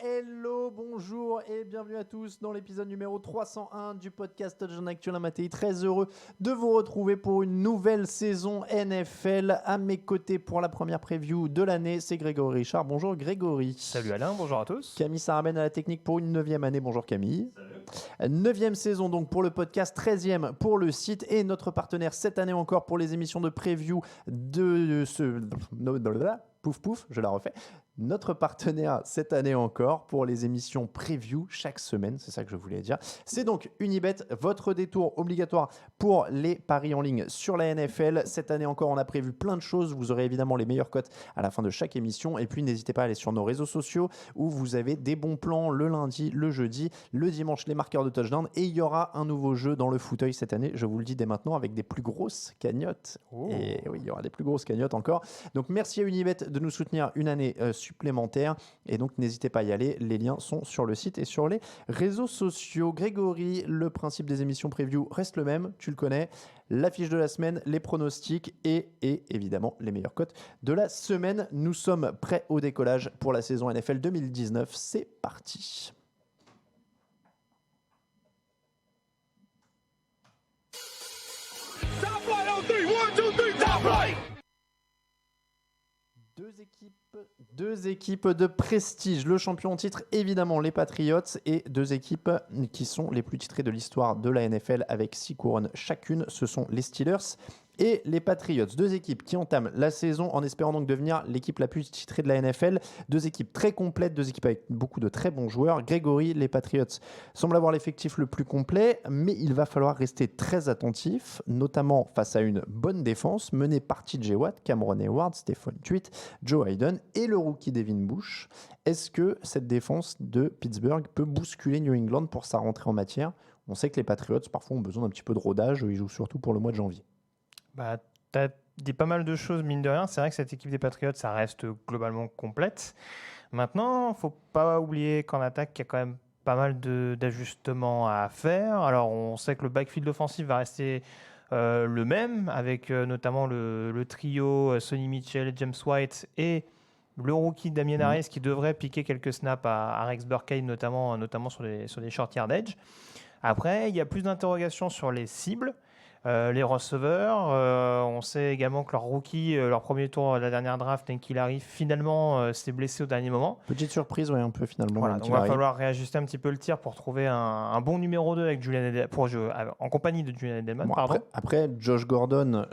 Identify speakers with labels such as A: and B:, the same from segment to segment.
A: Hello, bonjour et bienvenue à tous dans l'épisode numéro 301 du podcast Touchdown Actu Mattei. Très heureux de vous retrouver pour une nouvelle saison NFL. À mes côtés pour la première preview de l'année, c'est Grégory Richard. Bonjour Grégory.
B: Salut Alain, bonjour à tous.
A: Camille Saraben à la technique pour une 9e année. Bonjour Camille. Salut. 9e saison donc pour le podcast, 13e pour le site et notre partenaire cette année encore pour les émissions de preview de ce... Pouf pouf, je la refais. Notre partenaire cette année encore pour les émissions preview chaque semaine, c'est ça que je voulais dire. C'est donc Unibet, votre détour obligatoire pour les paris en ligne sur la NFL. Cette année encore, on a prévu plein de choses. Vous aurez évidemment les meilleures cotes à la fin de chaque émission. Et puis, n'hésitez pas à aller sur nos réseaux sociaux où vous avez des bons plans le lundi, le jeudi, le dimanche, les marqueurs de touchdown. Et il y aura un nouveau jeu dans le fauteuil cette année, je vous le dis dès maintenant, avec des plus grosses cagnottes. Oh. Et oui, il y aura des plus grosses cagnottes encore. Donc, merci à Unibet de nous soutenir une année supplémentaire et donc n'hésitez pas à y aller, les liens sont sur le site et sur les réseaux sociaux. Grégory, le principe des émissions preview reste le même, tu le connais, l'affiche de la semaine, les pronostics et évidemment les meilleures cotes de la semaine. Nous sommes prêts au décollage pour la saison NFL 2019, c'est parti.
C: Top right on three, 1, 2, 3, top right.
A: Deux équipes de prestige. Le champion en titre, évidemment, les Patriots, et deux équipes qui sont les plus titrées de l'histoire de la NFL avec 6 couronnes chacune. Ce sont les Steelers et les Patriots. Deux équipes qui entament la saison en espérant donc devenir l'équipe la plus titrée de la NFL. Deux équipes très complètes, deux équipes avec beaucoup de très bons joueurs. Grégory, les Patriots semblent avoir l'effectif le plus complet, mais il va falloir rester très attentif, notamment face à une bonne défense menée par TJ Watt, Cameron Heyward, Stephon Tuitt, Joe Hayden et le rookie Devin Bush. Est-ce que cette défense de Pittsburgh peut bousculer New England pour sa rentrée en matière ? On sait que les Patriots parfois ont besoin d'un petit peu de rodage, ils jouent surtout pour le mois de janvier.
B: Tu as dit pas mal de choses, mine de rien. C'est vrai que cette équipe des Patriots, ça reste globalement complète. Maintenant, il ne faut pas oublier qu'en attaque, il y a quand même pas mal d'ajustements à faire. Alors, on sait que le backfield offensif va rester le même, avec notamment le trio Sonny Mitchell, James White et le rookie Damien Harris qui devrait piquer quelques snaps à Rex Burkhead, notamment sur des short yardage. Après, il y a plus d'interrogations sur les cibles. Les receveurs, on sait également que leur rookie, leur premier tour de la dernière draft, N'Keal Harry, finalement s'est blessé au dernier moment.
A: Petite surprise, oui, un peu finalement.
B: Voilà, donc il va falloir réajuster un petit peu le tir pour trouver un bon numéro 2 avec Julian Edelman, en compagnie de Julian Edelman.
A: Bon, après, Josh Gordon,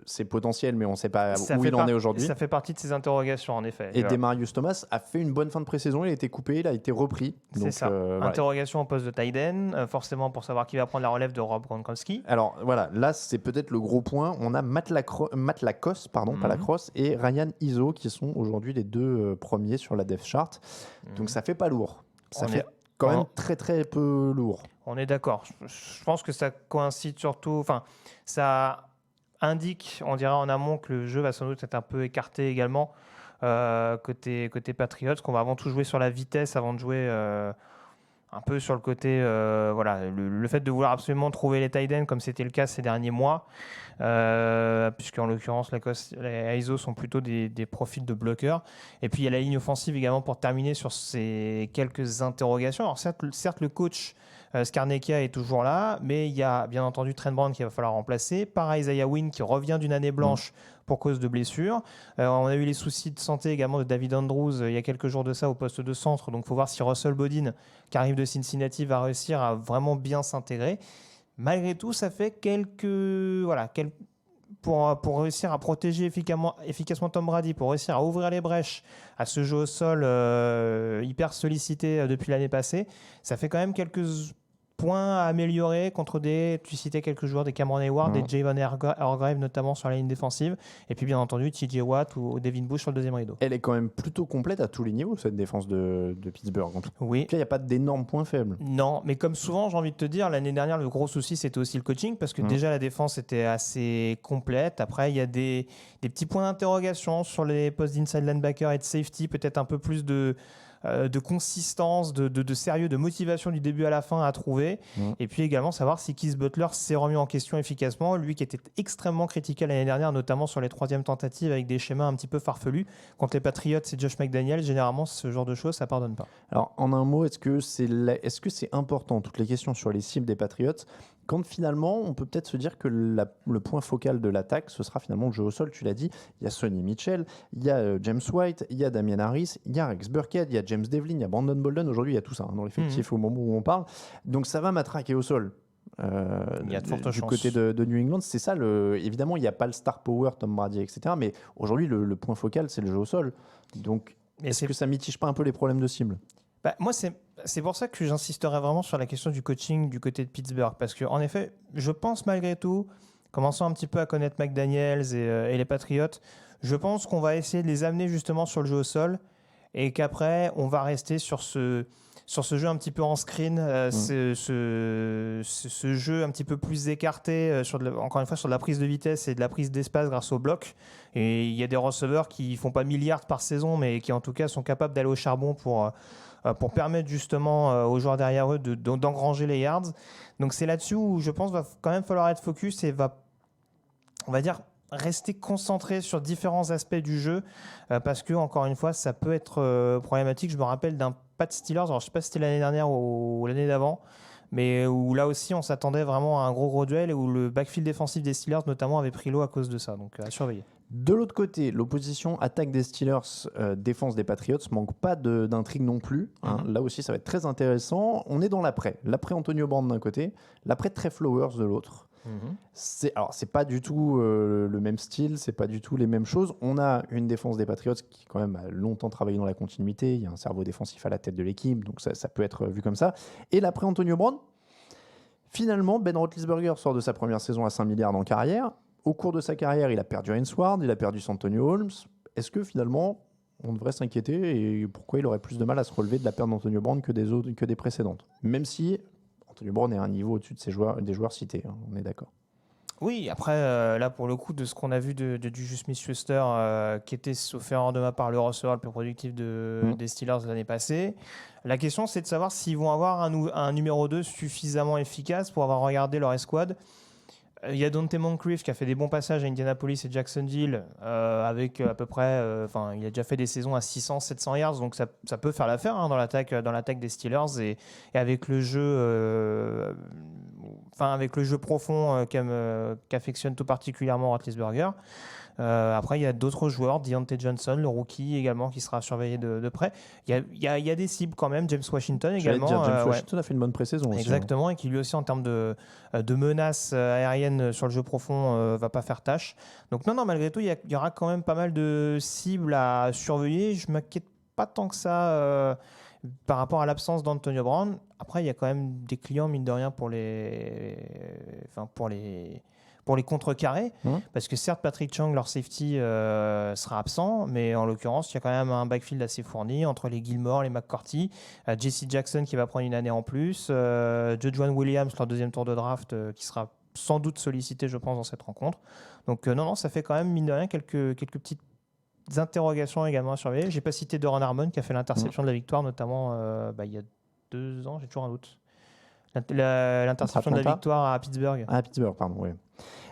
A: c'est potentiel, mais on ne sait pas où il en est aujourd'hui.
B: Ça fait partie de ses interrogations, en effet.
A: Et Demaryius Thomas a fait une bonne fin de pré-saison, il a été coupé, il a été repris.
B: C'est ça. Interrogation au poste de tight end, forcément pour savoir qui va prendre la relève de Rob Gronkowski.
A: Alors voilà, là c'est peut-être le gros point. On a Matt Lacoste, pas Lacrosse, et Ryan Izzo qui sont aujourd'hui les deux premiers sur la depth chart. Donc ça fait pas lourd. Ça fait quand même très très peu lourd.
B: On est d'accord. Je pense que ça coïncide surtout. Enfin, ça indique, on dirait en amont, que le jeu va sans doute être un peu écarté également côté Patriots, qu'on va avant tout jouer sur la vitesse avant de jouer. Un peu sur le côté, le fait de vouloir absolument trouver les tight ends comme c'était le cas ces derniers mois, puisqu'en l'occurrence, les ISO sont plutôt des profils de bloqueurs. Et puis il y a la ligne offensive également pour terminer sur ces quelques interrogations. Alors certes le coach Scarnecchia est toujours là, mais il y a bien entendu Trent Brown qu'il va falloir remplacer par Isaiah Wynn qui revient d'une année blanche pour cause de blessure. On a eu les soucis de santé également de David Andrews il y a quelques jours de ça au poste de centre, donc il faut voir si Russell Bodine, qui arrive de Cincinnati, va réussir à vraiment bien s'intégrer. Malgré tout, ça fait pour réussir à protéger efficacement Tom Brady, pour réussir à ouvrir les brèches à ce jeu au sol hyper sollicité depuis l'année passée, ça fait quand même quelques points à améliorer contre tu citais quelques joueurs, des Cameron Heyward, des Javon Hargrave notamment sur la ligne défensive, et puis bien entendu TJ Watt ou Devin Bush sur le deuxième rideau.
A: Elle est quand même plutôt complète à tous les niveaux, cette défense de Pittsburgh.
B: Oui.
A: Il n'y a pas d'énormes points faibles.
B: Non, mais comme souvent, j'ai envie de te dire, l'année dernière, le gros souci, c'était aussi le coaching, parce que déjà la défense était assez complète. Après, il y a des petits points d'interrogation sur les postes d'inside linebacker et de safety, peut-être un peu plus de de consistance, de sérieux, de motivation du début à la fin à trouver. Et puis également savoir si Keith Butler s'est remis en question efficacement, lui qui était extrêmement critiqué l'année dernière, notamment sur les troisièmes tentatives avec des schémas un petit peu farfelus. Contre les Patriots et Josh McDaniels, généralement ce genre de choses, ça pardonne pas.
A: Alors en un mot, est-ce que c'est important, toutes les questions sur les cibles des Patriots, quand finalement on peut peut-être se dire que le point focal de l'attaque, ce sera finalement le jeu au sol, tu l'as dit, il y a Sonny Mitchell, il y a James White, il y a Damien Harris, il y a Rex Burkhead, il y a James Devlin, il y a Brandon Bolden, aujourd'hui il y a tout ça dans l'effectif au moment où on parle, donc ça va matraquer au sol.
B: Il y a de fortes
A: du
B: chances.
A: côté de New England, c'est ça. Évidemment, il n'y a pas le star power, Tom Brady, etc. Mais aujourd'hui, le point focal, c'est le jeu au sol. Donc, est-ce que ça mitige pas un peu les problèmes de cible ?
B: Moi, c'est pour ça que j'insisterai vraiment sur la question du coaching du côté de Pittsburgh. Parce qu'en effet, je pense malgré tout, commençant un petit peu à connaître McDaniels et les Patriots, je pense qu'on va essayer de les amener justement sur le jeu au sol et qu'après, on va rester sur ce jeu un petit peu en screen, ce jeu un petit peu plus écarté, encore une fois, sur de la prise de vitesse et de la prise d'espace grâce au bloc. Et il y a des receveurs qui ne font pas milliards par saison, mais qui en tout cas sont capables d'aller au charbon pour permettre justement aux joueurs derrière eux d'engranger les yards. Donc c'est là-dessus où je pense qu'il va quand même falloir être focus et on va dire, rester concentré sur différents aspects du jeu parce que, encore une fois, ça peut être problématique. Je me rappelle d'un Pat Steelers, alors je ne sais pas si c'était l'année dernière ou l'année d'avant, mais où là aussi on s'attendait vraiment à un gros duel et où le backfield défensif des Steelers notamment avait pris l'eau à cause de ça, donc à surveiller.
A: De l'autre côté, l'opposition attaque des Steelers, défense des Patriots, manque pas d'intrigue non plus. Là aussi, ça va être très intéressant. On est dans l'après Antonio Brown d'un côté, l'après Trey Flowers de l'autre. C'est pas du tout le même style, c'est pas du tout les mêmes choses. On a une défense des Patriots qui quand même a longtemps travaillé dans la continuité. Il y a un cerveau défensif à la tête de l'équipe, donc ça peut être vu comme ça. Et l'après Antonio Brown, finalement, Ben Roethlisberger sort de sa première saison à 5 milliards en carrière. Au cours de sa carrière, il a perdu Hines Ward, il a perdu Santonio Holmes. Est-ce que finalement, on devrait s'inquiéter et pourquoi il aurait plus de mal à se relever de la perte d'Antonio Brown que des précédentes, même si Antonio Brown est à un niveau au-dessus de des joueurs cités, on est d'accord.
B: Oui, après, là, pour le coup, de ce qu'on a vu de Juju Smith-Schuster, qui était, sauf erreur de ma part, le receveur le plus productif des Steelers l'année passée, la question, c'est de savoir s'ils vont avoir un numéro 2 suffisamment efficace pour avoir regardé leur escouade. Il y a Dante Moncrief qui a fait des bons passages à Indianapolis et Jacksonville avec à peu près, il a déjà fait des saisons à 600-700 yards, donc ça peut faire l'affaire dans l'attaque des Steelers et avec le jeu, avec le jeu profond qu'affectionne tout particulièrement Roethlisberger. Après, il y a d'autres joueurs, Deontay Johnson, le rookie également, qui sera surveillé de près. Il y a des cibles quand même, James Washington également.
A: James Washington a fait une bonne pré-saison aussi.
B: Exactement, et qui lui aussi, en termes de menaces aériennes sur le jeu profond, va pas faire tâche. Donc non, malgré tout, il y aura quand même pas mal de cibles à surveiller. Je ne m'inquiète pas tant que ça par rapport à l'absence d'Antonio Brown. Après, il y a quand même des clients, mine de rien, pour les contrecarrer, parce que certes Patrick Chung, leur safety, sera absent, mais en l'occurrence il y a quand même un backfield assez fourni entre les Gilmore, les McCourty, Jesse Jackson qui va prendre une année en plus, Jujuan Williams, leur deuxième tour de draft, qui sera sans doute sollicité, je pense, dans cette rencontre. Donc non, ça fait quand même, mine de rien, quelques petites interrogations également à surveiller. J'ai pas cité Doran Harmon qui a fait l'interception de la victoire, notamment il y a 2 ans, j'ai toujours un doute. L'interception de la victoire à Pittsburgh.
A: À Pittsburgh, pardon, oui.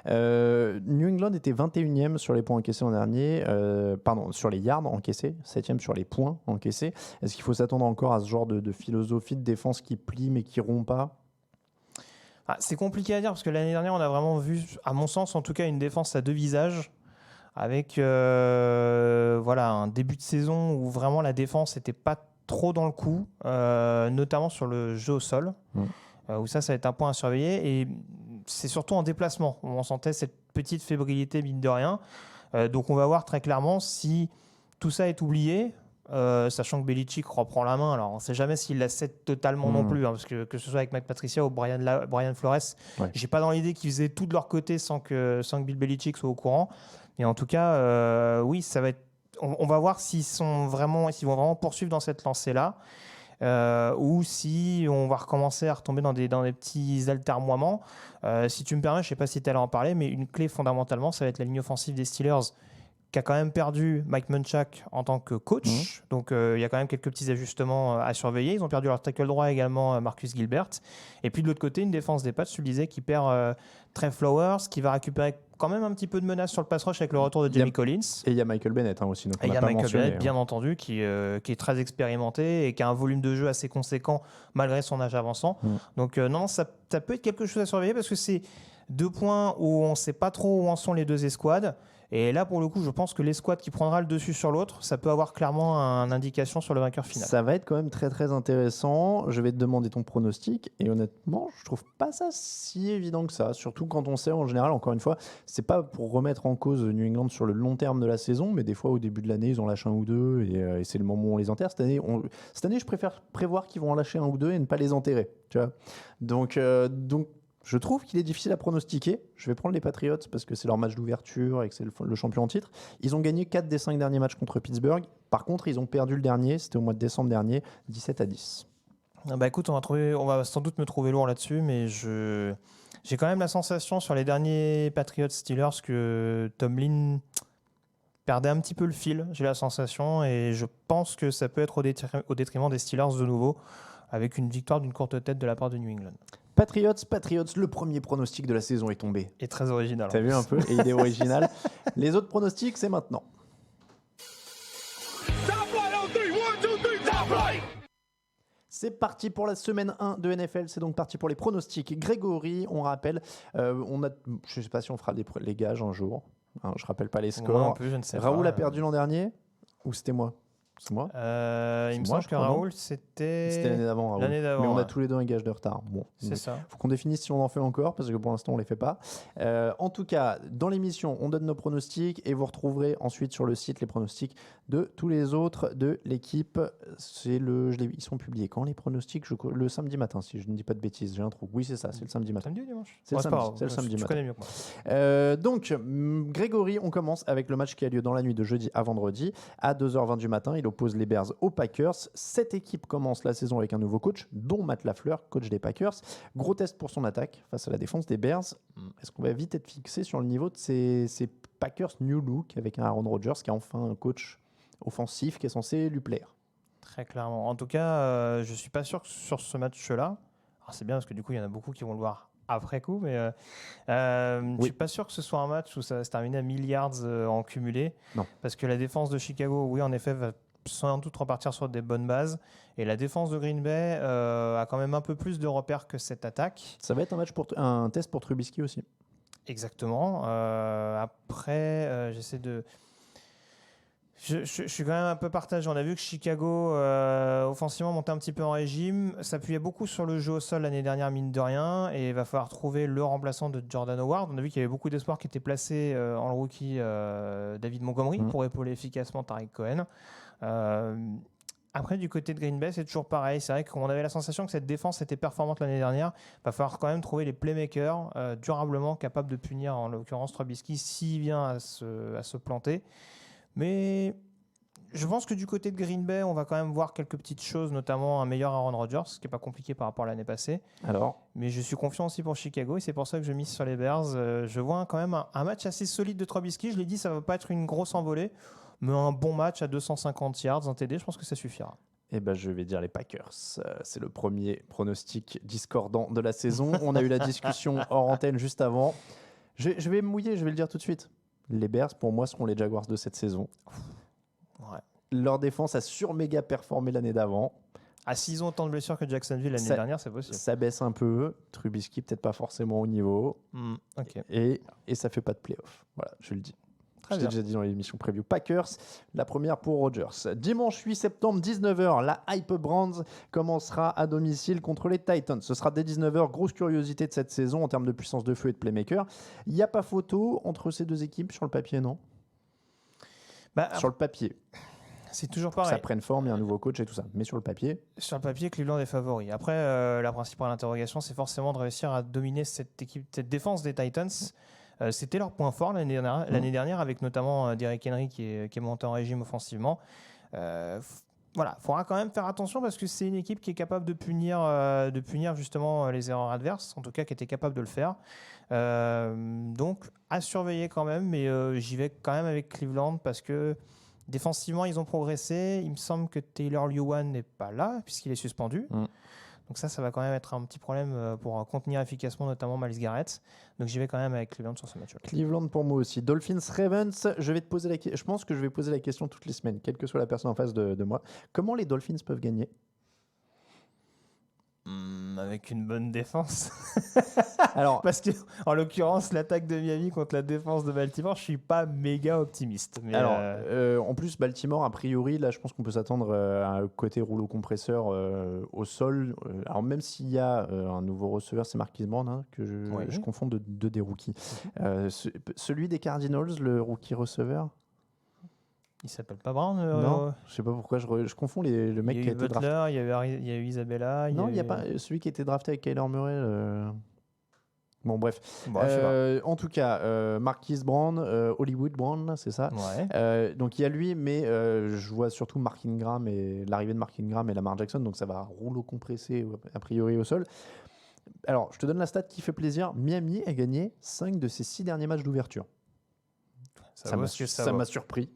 A: New England était 21e sur les points encaissés l'an dernier, sur les yards encaissés, 7e sur les points encaissés. Est-ce qu'il faut s'attendre encore à ce genre de philosophie de défense qui plie mais qui rompt pas ?
B: C'est compliqué à dire parce que l'année dernière, on a vraiment vu, à mon sens en tout cas, une défense à 2 visages avec un début de saison où vraiment la défense n'était pas trop dans le coup, notamment sur le jeu au sol, où ça va être un point à surveiller. Et c'est surtout en déplacement où on sentait cette petite fébrilité, mine de rien. Donc on va voir très clairement si tout ça est oublié, sachant que Belichick reprend la main. Alors on ne sait jamais s'il la cède totalement non plus, parce que ce soit avec Matt Patricia ou Brian Flores, j'ai pas dans l'idée qu'ils faisaient tout de leur côté sans que Bill Belichick soit au courant. Et en tout cas, oui, ça va être. On va voir s'ils vont vraiment poursuivre dans cette lancée-là. Ou si on va recommencer à retomber dans des petits altermoiements. Si tu me permets, je ne sais pas si tu allais en parler, mais une clé fondamentalement, ça va être la ligne offensive des Steelers, qui a quand même perdu Mike Munchak en tant que coach. Donc, il y a quand même quelques petits ajustements à surveiller. Ils ont perdu leur tackle droit également, Marcus Gilbert. Et puis, de l'autre côté, une défense des Pats, tu le disais, qui perd Trey Flowers, qui va récupérer quand même un petit peu de menace sur le pass rush avec le retour de Jamie Collins.
A: Et il y a Michael Bennett aussi. Donc
B: et il y a Michael Bennett, bien entendu, qui est très expérimenté et qui a un volume de jeu assez conséquent malgré son âge avançant. Donc, non, ça peut être quelque chose à surveiller parce que c'est 2 points où on ne sait pas trop où en sont les 2 escouades. Et là, pour le coup, je pense que l'escouade qui prendra le dessus sur l'autre, ça peut avoir clairement une indication sur le vainqueur final.
A: Ça va être quand même très très intéressant. Je vais te demander ton pronostic. Et honnêtement, je trouve pas ça si évident que ça. Surtout quand on sait, en général, encore une fois, c'est pas pour remettre en cause New England sur le long terme de la saison, mais des fois, au début de l'année, ils en lâchent un ou deux. Et c'est le moment où on les enterre. Cette année, je préfère prévoir qu'ils vont en lâcher un ou deux et ne pas les enterrer. Tu vois, donc je trouve qu'il est difficile à pronostiquer. Je vais prendre les Patriots parce que c'est leur match d'ouverture et que c'est le champion en titre. Ils ont gagné 4 des 5 derniers matchs contre Pittsburgh. Par contre, ils ont perdu le dernier, c'était au mois de décembre dernier, 17-10.
B: Écoute, on va sans doute me trouver lourd là-dessus, mais j'ai quand même la sensation sur les derniers Patriots-Steelers que Tomlin perdait un petit peu le fil, j'ai la sensation, et je pense que ça peut être au détriment des Steelers de nouveau, avec une victoire d'une courte tête de la part de New England.
A: Patriots, le premier pronostic de la saison est tombé.
B: Et très original.
A: T'as vu un peu? Et il est original. Les autres pronostics, c'est maintenant. C'est parti pour la semaine 1 de NFL, c'est donc parti pour les pronostics. Grégory, on rappelle, je ne sais pas si on fera les gages un jour, je ne rappelle pas les scores.
B: Moi non plus, je ne sais
A: Raoul
B: pas.
A: a perdu l'an dernier ou c'était moi? C'est moi?
B: Il me semble que Raoul, c'était
A: l'année d'avant. Raoul.
B: L'année d'avant,
A: mais on a
B: ouais.
A: tous les deux un gage de retard. Bon,
B: C'est ça.
A: Il faut qu'on définisse si on en fait encore, parce que pour l'instant, on ne les fait pas. En tout cas, dans l'émission, on donne nos pronostics et vous retrouverez ensuite sur le site les pronostics de tous les autres de l'équipe. Ils sont publiés quand les pronostics? Le samedi matin, si je ne dis pas de bêtises. J'ai un trou. Oui, c'est ça, c'est le samedi matin.
B: Samedi ou dimanche?
A: C'est le samedi
B: tu
A: matin.
B: connais mieux que moi.
A: Donc, Grégory, on commence avec le match qui a lieu dans la nuit de jeudi à vendredi à 2h20 du matin. Il oppose les Bears aux Packers. Cette équipe commence la saison avec un nouveau coach, dont Matt LaFleur, coach des Packers. Gros test pour son attaque face à la défense des Bears. Est-ce qu'on va vite être fixé sur le niveau de ces Packers New Look avec un Aaron Rodgers qui a enfin un coach offensif qui est censé lui plaire?
B: Très clairement. En tout cas, je ne suis pas sûr que sur ce match-là, alors c'est bien parce que du coup, il y en a beaucoup qui vont le voir après coup, mais je ne suis pas sûr que ce soit un match où ça va se terminer à milliards en cumulé.
A: Non.
B: Parce que la défense de Chicago, oui, en effet, va sans doute repartir sur des bonnes bases. Et la défense de Green Bay a quand même un peu plus de repères que cette attaque.
A: Ça va être un test pour Trubisky aussi.
B: Exactement. Après, j'essaie de... Je suis quand même un peu partagé. On a vu que Chicago, offensivement, montait un petit peu en régime, s'appuyait beaucoup sur le jeu au sol l'année dernière, mine de rien, et il va falloir trouver le remplaçant de Jordan Howard. On a vu qu'il y avait beaucoup d'espoirs qui étaient placés en rookie David Montgomery pour épauler efficacement Tariq Cohen. Après, du côté de Green Bay, c'est toujours pareil. C'est vrai qu'on avait la sensation que cette défense était performante l'année dernière. Il va falloir quand même trouver les playmakers durablement capables de punir, en l'occurrence Trubisky, s'il vient à se planter. Mais je pense que du côté de Green Bay, on va quand même voir quelques petites choses, notamment un meilleur Aaron Rodgers, ce qui n'est pas compliqué par rapport à l'année passée.
A: Alors,
B: mais je suis confiant aussi pour Chicago et c'est pour ça que je mise sur les Bears. Je vois quand même un match assez solide de Trubisky. Je l'ai dit, ça ne va pas être une grosse envolée, mais un bon match à 250 yards, un TD, je pense que ça suffira.
A: Eh ben, je vais dire les Packers. C'est le premier pronostic discordant de la saison. On a eu la discussion hors antenne juste avant. Je vais me mouiller, je vais le dire tout de suite. Les Bears, pour moi, seront les Jaguars de cette saison.
B: Ouais.
A: Leur défense a sur-méga performé l'année d'avant.
B: S'ils ont autant de blessures que Jacksonville l'année dernière, c'est possible.
A: Ça baisse un peu. Trubisky, peut-être pas forcément au niveau.
B: Okay.
A: Et ça fait pas de playoff. Voilà, je le dis.
B: Très
A: je
B: bien.
A: l'ai déjà dit dans l'émission preview. Packers, la première pour Rodgers. Dimanche 8 septembre, 19h, la Hype Brands commencera à domicile contre les Titans. Ce sera dès 19h. Grosse curiosité de cette saison en termes de puissance de feu et de playmaker. Il n'y a pas photo entre ces deux équipes sur le papier, non? Sur le papier.
B: C'est toujours pareil.
A: Ça prenne forme, il y a un nouveau coach et tout ça. Mais sur le papier...
B: Sur le papier, Cleveland est favori. Après, la principale interrogation, c'est forcément de réussir à dominer cette défense des Titans. C'était leur point fort l'année dernière avec notamment Derrick Henry qui est monté en régime offensivement. voilà, il faudra quand même faire attention parce que c'est une équipe qui est capable de punir justement les erreurs adverses, en tout cas qui était capable de le faire. Donc à surveiller quand même, mais j'y vais quand même avec Cleveland parce que défensivement ils ont progressé. Il me semble que Taylor Lewan n'est pas là puisqu'il est suspendu. Donc ça va quand même être un petit problème pour contenir efficacement notamment Myles Garrett. Donc j'y vais quand même avec Cleveland sur ce match-là.
A: Cleveland pour moi aussi. Dolphins, Ravens, je pense que je vais poser la question toutes les semaines, quelle que soit la personne en face de moi. Comment les Dolphins peuvent gagner ?
B: Avec une bonne défense.
A: Alors,
B: Parce que, en l'occurrence, l'attaque de Miami contre la défense de Baltimore, je suis pas méga optimiste. Mais
A: en plus, Baltimore, a priori, là, je pense qu'on peut s'attendre à un côté rouleau compresseur au sol. Alors, même s'il y a un nouveau receveur, c'est Marquise Brown, hein, que je confonds de des rookies. Celui des Cardinals, le rookie receveur.
B: Il s'appelle pas Brown
A: Non, je sais pas pourquoi je confonds le mec qui a été drafté.
B: Il y a eu Isabella.
A: Non, il n'y a pas celui qui a été drafté avec Kyler Murray. Bon, bref. En tout cas, Marquise Brown, Hollywood Brown, c'est ça.
B: Ouais.
A: Donc il y a lui, mais je vois surtout Mark Ingram et l'arrivée de Mark Ingram et Lamar Jackson. Donc ça va rouleau compressé a priori au sol. Alors, je te donne la stat qui fait plaisir. Miami a gagné 5 de ses 6 derniers matchs d'ouverture. Ça m'a surpris.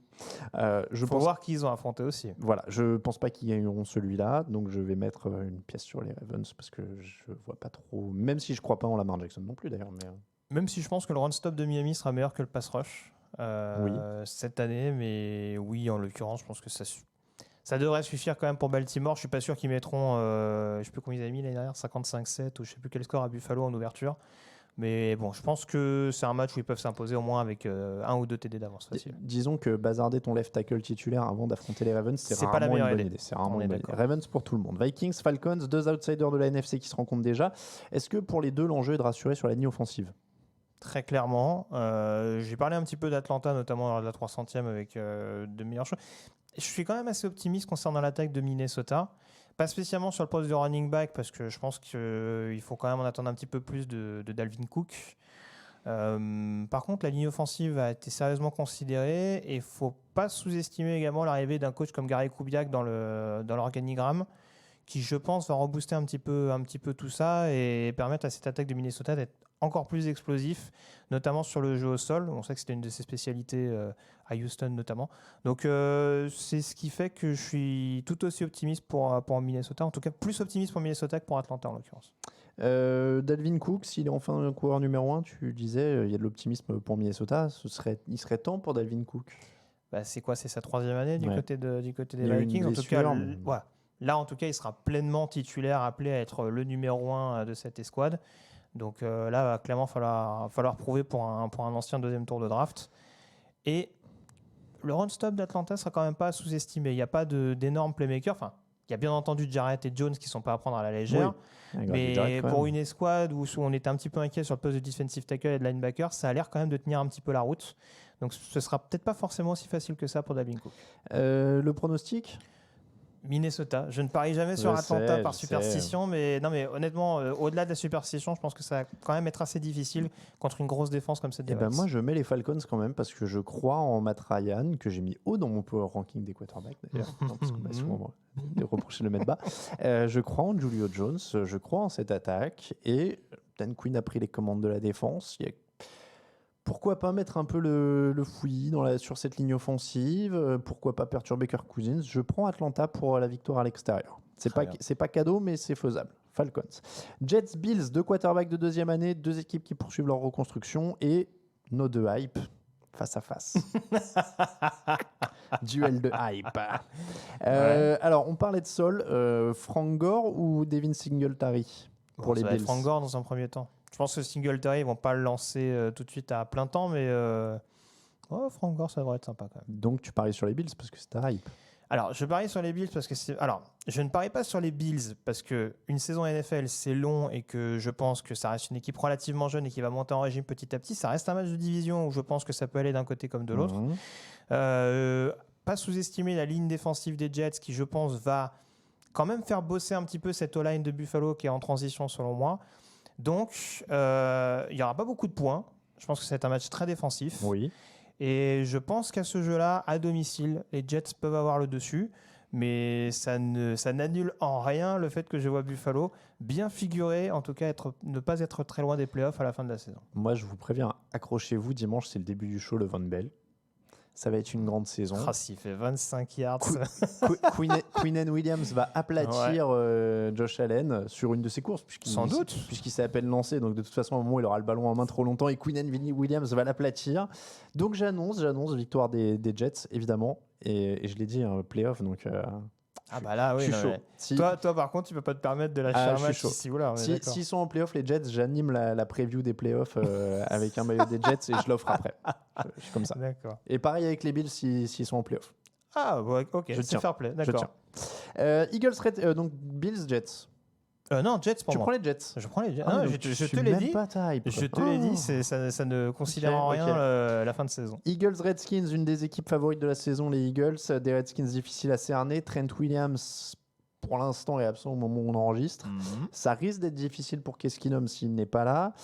B: Je pense voir qui ils ont affronté aussi.
A: Voilà, je pense pas qu'ils gagneront celui-là, donc je vais mettre une pièce sur les Ravens parce que je vois pas trop, même si je crois pas en Lamar Jackson non plus d'ailleurs. Mais
B: même si je pense que le run-stop de Miami sera meilleur que le pass rush cette année, mais oui, en l'occurrence, je pense que ça devrait suffire quand même pour Baltimore. Je suis pas sûr qu'ils mettront, je sais plus combien ils avaient mis l'année dernière, 55-7 ou je sais plus quel score à Buffalo en ouverture. Mais bon, je pense que c'est un match où ils peuvent s'imposer au moins avec 1 ou 2 TD d'avance facile.
A: Disons que bazarder ton left tackle titulaire avant d'affronter les Ravens, c'est
B: pas la meilleure
A: une bonne idée. C'est rarement une bonne idée. Ravens pour tout le monde. Vikings, Falcons, 2 outsiders de la NFC qui se rencontrent déjà. Est-ce que pour les deux, l'enjeu est de rassurer sur la ligne offensive ?
B: Très clairement. J'ai parlé un petit peu d'Atlanta, notamment dans la 300e avec de meilleures choses. Je suis quand même assez optimiste concernant l'attaque de Minnesota. Pas spécialement sur le poste de running back, parce que je pense qu'il faut quand même en attendre un petit peu plus de Dalvin Cook. Par contre, la ligne offensive a été sérieusement considérée et il ne faut pas sous-estimer également l'arrivée d'un coach comme Gary Kubiak dans l'organigramme, qui, je pense, va rebooster un petit peu tout ça et permettre à cette attaque de Minnesota d'être encore plus explosif, notamment sur le jeu au sol. On sait que c'était une de ses spécialités à Houston notamment. Donc c'est ce qui fait que je suis tout aussi optimiste pour Minnesota, en tout cas plus optimiste pour Minnesota que pour Atlanta en l'occurrence.
A: Dalvin Cook, s'il est enfin coureur numéro 1, tu disais, il y a de l'optimisme pour Minnesota. Il serait temps pour Dalvin Cook.
B: C'est quoi, c'est sa 3e année du côté des
A: Vikings.
B: En tout cas, voilà. Là, en tout cas, il sera pleinement titulaire, appelé à être le numéro 1 de cette escouade. Donc là, il va clairement falloir prouver pour un ancien 2e tour de draft. Et le run-stop d'Atlanta ne sera quand même pas sous-estimé. Il n'y a pas d'énormes playmakers. Enfin, il y a bien entendu Jarrett et Jones qui ne sont pas à prendre à la légère. Oui. Mais pour une escouade où on était un petit peu inquiet sur le poste de defensive tackle et de linebacker, ça a l'air quand même de tenir un petit peu la route. Donc ce ne sera peut-être pas forcément aussi facile que ça pour Dalvin Cook.
A: Le pronostic ?
B: Minnesota. Je ne parie jamais sur Atlanta par superstition, mais honnêtement, au-delà de la superstition, je pense que ça va quand même être assez difficile contre une grosse défense comme cette des Ravens.
A: Moi, je mets les Falcons quand même parce que je crois en Matt Ryan, que j'ai mis haut dans mon power ranking des quarterbacks d'ailleurs, parce qu'on m'a souvent reproché de le mettre bas. Je crois en Julio Jones, je crois en cette attaque, et Dan Quinn a pris les commandes de la défense. Pourquoi pas mettre un peu le fouillis sur cette ligne offensive ? Pourquoi pas perturber Kirk Cousins ? Je prends Atlanta pour la victoire à l'extérieur. C'est pas cadeau, mais c'est faisable. Falcons. Jets, Bills, 2 quarterbacks de 2e année, 2 équipes qui poursuivent leur reconstruction et nos 2 hype face à face. Duel de hype. Alors, on parlait de sol. Frank Gore ou Devin Singletary pour les Bills ?
B: Frank Gore dans un premier temps. Je pense que Singletary, ils ne vont pas le lancer tout de suite à plein temps, mais Frank Gore, ça devrait être sympa quand même.
A: Donc tu paries sur les Bills parce que c'est ta hype.
B: Alors, je parie sur les Bills parce que je ne parie pas sur les Bills parce qu'une saison NFL, c'est long et que je pense que ça reste une équipe relativement jeune et qui va monter en régime petit à petit. Ça reste un match de division où je pense que ça peut aller d'un côté comme de l'autre. Pas sous-estimer la ligne défensive des Jets qui, je pense, va quand même faire bosser un petit peu cette O-line de Buffalo qui est en transition selon moi. Donc, il n'y aura pas beaucoup de points. Je pense que c'est un match très défensif.
A: Oui.
B: Et je pense qu'à ce jeu-là, à domicile, les Jets peuvent avoir le dessus. mais ça n'annule en rien le fait que je vois Buffalo bien figurer, en tout cas ne pas être très loin des playoffs à la fin de la saison.
A: Moi, je vous préviens, accrochez-vous, dimanche, c'est le début du show, le Von Bell. Ça va être une grande saison.
B: S'il fait 25 yards.
A: Quinnen Williams va aplatir Josh Allen sur une de ses courses,
B: Sans doute.
A: Puisqu'il s'est à peine lancé. Donc, de toute façon, à un moment, il aura le ballon en main trop longtemps et Quinnen Williams va l'aplatir. Donc, j'annonce victoire des Jets, évidemment. Et je l'ai dit, playoff. Donc,
B: ah bah là, oui.
A: je suis chaud.
B: Toi, par contre, tu peux pas te permettre de lâcher un match ici ou là.
A: S'ils sont en playoff, les Jets, j'anime la preview des playoffs avec un maillot des Jets et je l'offre après. Je suis comme ça.
B: D'accord.
A: Et pareil avec les Bills s'ils sont en playoff.
B: Ah, ouais, ok,
A: c'est
B: fair play, d'accord.
A: Eagles, donc Bills, Jets.
B: Non, Jets pour
A: tu
B: moi.
A: prends les Jets.
B: Je prends les Jets.
A: Ah,
B: je te l'ai dit. Je te l'ai dit, ça ne considère en rien la fin de saison.
A: Eagles, Redskins, une des équipes favorites de la saison, les Eagles. Des Redskins difficiles à cerner. Trent Williams, pour l'instant, est absent au moment où on enregistre. Ça risque d'être difficile pour Keskinum s'il n'est pas là.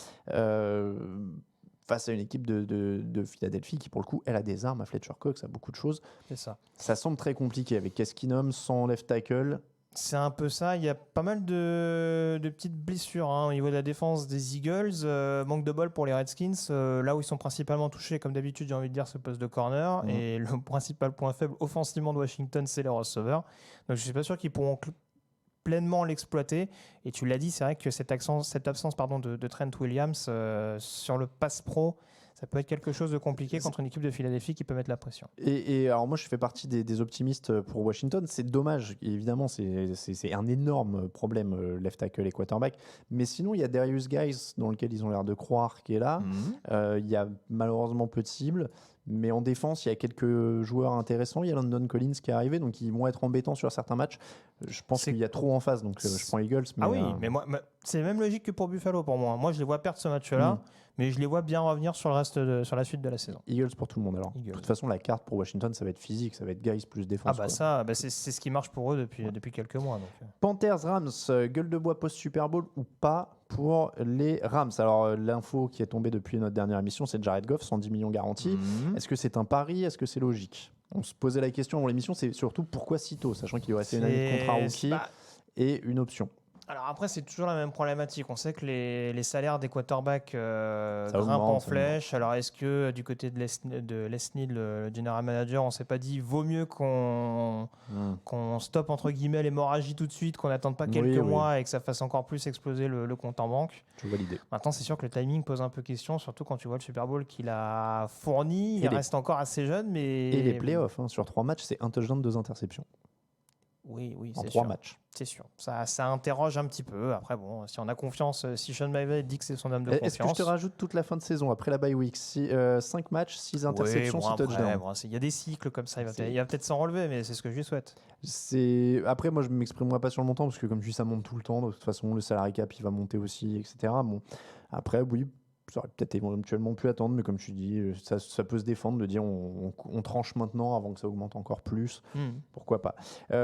A: Face à une équipe de Philadelphie qui, pour le coup, elle a des armes à Fletcher Cox, a beaucoup de choses.
B: C'est ça.
A: Ça semble très compliqué avec Keskinum sans left tackle.
B: C'est un peu ça. Il y a pas mal de petites blessures au niveau de la défense des Eagles. Manque de bol pour les Redskins. Là où ils sont principalement touchés, comme d'habitude, j'ai envie de dire, ce poste de corner. Et le principal point faible offensivement de Washington, c'est les receveurs. Donc je ne suis pas sûr qu'ils pourront pleinement l'exploiter. Et tu l'as dit, c'est vrai que cette absence de Trent Williams sur le pass pro, ça peut être quelque chose de compliqué contre une équipe de Philadelphie qui peut mettre la pression.
A: Et alors moi, je fais partie des optimistes pour Washington. C'est dommage, évidemment, c'est un énorme problème, left tackle et quarterback. Mais sinon, il y a Darius Guys, dans lequel ils ont l'air de croire, qui est là. Il y a malheureusement peu de cibles. Mais en défense, il y a quelques joueurs intéressants. Il y a London Collins qui est arrivé, donc ils vont être embêtants sur certains matchs. Je pense qu'il y a trop en face, donc je prends Eagles. Mais
B: mais moi, c'est la même logique que pour Buffalo pour moi. Moi, je les vois perdre ce match-là, mais je les vois bien revenir sur la suite de la saison.
A: Eagles pour tout le monde alors.
B: Eagles.
A: De toute façon, la carte pour Washington, ça va être physique, ça va être Guys plus défense.
B: C'est ce qui marche pour eux depuis quelques mois. Donc.
A: Panthers, Rams, gueule de bois post-Super Bowl ou pas pour les Rams. Alors, l'info qui est tombée depuis notre dernière émission, c'est Jared Goff, 110 millions garantis. Est-ce que c'est un pari? Est-ce que c'est logique? On se posait la question dans l'émission, c'est surtout pourquoi si tôt, sachant qu'il lui restait une année de contrat rookie et une option.
B: Alors après, c'est toujours la même problématique. On sait que les salaires des quarterbacks grimpent en flèche. Alors est-ce que du côté de Les Snead, le general manager, on s'est pas dit vaut mieux qu'on stoppe entre guillemets l'hémorragie tout de suite, qu'on n'attende pas quelques mois et que ça fasse encore plus exploser le compte en banque?
A: Je vois l'idée.
B: Maintenant, c'est sûr que le timing pose un peu question, surtout quand tu vois le Super Bowl qu'il a fourni. Il reste encore assez jeune, mais...
A: Et les playoffs, sur 3 matchs, c'est un touchdown, 2 interceptions.
B: Oui,
A: en
B: c'est
A: 3
B: sûr.
A: matchs.
B: C'est sûr. Ça interroge un petit peu. Après, bon, si on a confiance, si Sean McVay dit que c'est son homme de confiance...
A: Est-ce que je te rajoute toute la fin de saison, après la bye week, 5 matchs, 6 interceptions, 6 touchdowns.
B: Il y a des cycles comme ça. Il va peut-être s'en relever, mais c'est ce que je lui souhaite.
A: Après, moi, je ne m'exprimerai pas sur le montant, parce que comme je dis, ça monte tout le temps. De toute façon, le salary cap, il va monter aussi, etc. Bon. Après, oui, ça aurait peut-être éventuellement pu attendre, mais comme tu dis, ça peut se défendre de dire on tranche maintenant avant que ça augmente encore plus. Pourquoi pas.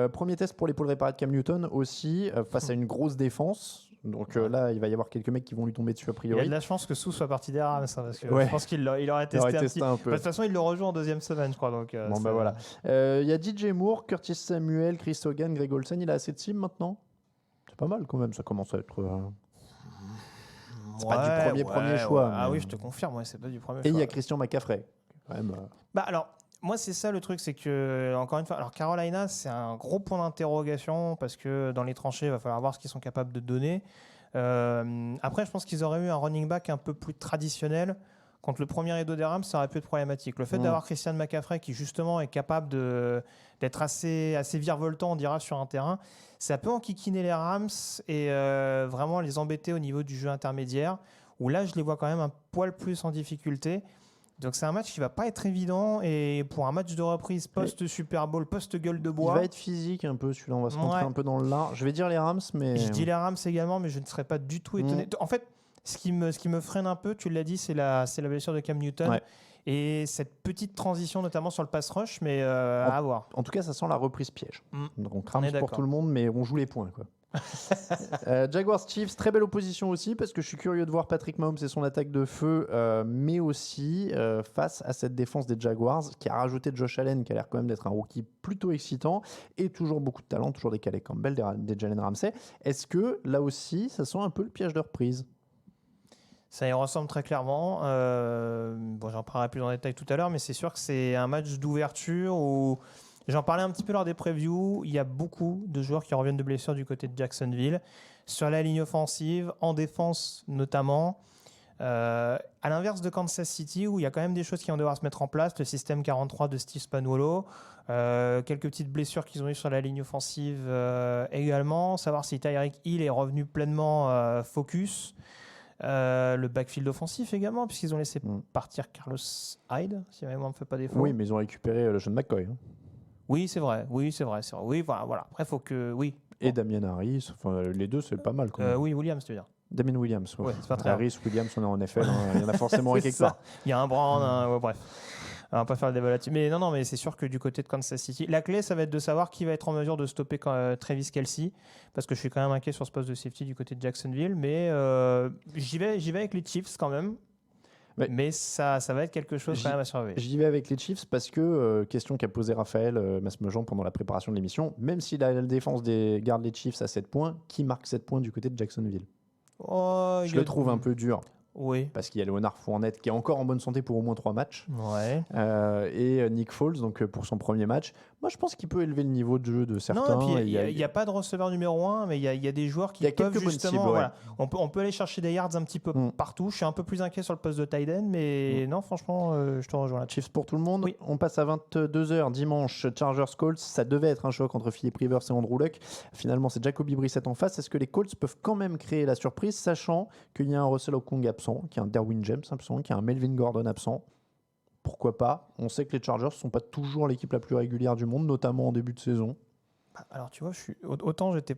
A: Premier test pour l'épaule réparée de Cam Newton aussi, face à une grosse défense. Donc là, il va y avoir quelques mecs qui vont lui tomber dessus a priori.
B: Il y a de la chance que Sou soit parti des Rams, parce que je pense qu'il aurait testé un peu. De toute façon, il le rejoue en deuxième semaine, je crois. Donc,
A: voilà. Il y a DJ Moore, Curtis Samuel, Chris Hogan, Greg Olsen. Il a assez de cibles maintenant. C'est pas mal quand même. Ça commence à être... C'est pas du premier choix.
B: Ah oui, je te confirme, c'est pas du premier choix.
A: Et il y a Christian McCaffrey. Quand même.
B: Alors, moi, c'est ça le truc, c'est que, encore une fois, alors Carolina, c'est un gros point d'interrogation parce que dans les tranchées, il va falloir voir ce qu'ils sont capables de donner. Après, je pense qu'ils auraient eu un running back un peu plus traditionnel. Contre le premier rideau des Rams, ça aurait pu être problématique. Le fait d'avoir Christian McCaffrey qui, justement, est capable d'être assez virevoltant, on dira, sur un terrain, ça peut enquiquiner les Rams et vraiment les embêter au niveau du jeu intermédiaire, où là, je les vois quand même un poil plus en difficulté. Donc, c'est un match qui ne va pas être évident. Et pour un match de reprise post-Super Bowl, post-gueule de bois...
A: Il va être physique un peu, celui-là. On va se montrer un peu dans le lard. Je vais dire les Rams, mais...
B: Je dis les Rams également, mais je ne serais pas du tout étonné. En fait, ce qui me freine un peu, tu l'as dit, c'est la blessure de Cam Newton. Ouais. Et cette petite transition, notamment sur le pass rush, mais à voir.
A: En tout cas, ça sent la reprise piège. Donc on crame pour tout le monde, mais on joue les points, quoi. Jaguars Chiefs, très belle opposition aussi, parce que je suis curieux de voir Patrick Mahomes et son attaque de feu, mais aussi face à cette défense des Jaguars, qui a rajouté Josh Allen, qui a l'air quand même d'être un rookie plutôt excitant, et toujours beaucoup de talent, toujours des Calais Campbell, des Jalen Ramsey. Est-ce que, là aussi, ça sent un peu le piège de reprise?
B: Ça y ressemble très clairement. Bon, j'en parlerai plus en détail tout à l'heure, mais c'est sûr que c'est un match d'ouverture où j'en parlais un petit peu lors des previews. Il y a beaucoup de joueurs qui reviennent de blessures du côté de Jacksonville, sur la ligne offensive, en défense notamment. À l'inverse de Kansas City, où il y a quand même des choses qui vont devoir se mettre en place, le système 43 de Steve Spagnuolo, quelques petites blessures qu'ils ont eues sur la ligne offensive également, savoir si Tyreek Hill est revenu pleinement focus. Le backfield offensif également, puisqu'ils ont laissé partir Carlos Hyde, si ma mémoire ne me fait pas défaut.
A: Oui, mais ils ont récupéré le jeune McCoy. Hein.
B: Oui, c'est vrai. Oui, voilà. Après, il faut que... Oui.
A: Et Damien Harris, enfin, les deux, c'est pas mal. Quand même.
B: Oui, Williams, tu veux dire.
A: Damien Williams. Ouais.
B: C'est pas très
A: Harris, Williams, on est en NFL. Hein. Il y en a forcément un quelque part.
B: Il y a un Brown, bref. On va pas faire le débat là-dessus. Mais non, mais c'est sûr que du côté de Kansas City, la clé, ça va être de savoir qui va être en mesure de stopper Travis Kelce, parce que je suis quand même inquiet sur ce poste de safety du côté de Jacksonville. Mais j'y vais avec les Chiefs quand même. Ouais. Mais ça va être quelque chose quand même à surveiller.
A: J'y vais avec les Chiefs parce que, question qu'a posée Raphaël Masmejean pendant la préparation de l'émission, même si la défense garde les Chiefs à 7 points, qui marque 7 points du côté de Jacksonville? Je le trouve un peu dur.
B: Oui.
A: Parce qu'il y a Leonard Fournette qui est encore en bonne santé pour au moins 3 matchs.
B: Ouais.
A: Et Nick Foles donc, pour son premier match. Moi, je pense qu'il peut élever le niveau de jeu de certains.
B: Non, il n'y a pas de receveur numéro 1, mais il y a des joueurs qui peuvent justement... Cibles, voilà, on peut aller chercher des yards un petit peu partout. Je suis un peu plus inquiet sur le poste de tight end, mais non, franchement, je te rejoins là.
A: Chiefs pour tout le monde.
B: Oui.
A: On passe à 22h dimanche. Chargers-Colts. Ça devait être un choc entre Philip Rivers et Andrew Luck. Finalement, c'est Jacoby Brissett en face. Est-ce que les Colts peuvent quand même créer la surprise, sachant qu'il y a un Russell Okung absent, qu'il y a un Derwin James absent, qu'il y a un Melvin Gordon absent? Pourquoi pas? On sait que les Chargers ne sont pas toujours l'équipe la plus régulière du monde, notamment en début de saison.
B: Alors, tu vois, autant j'étais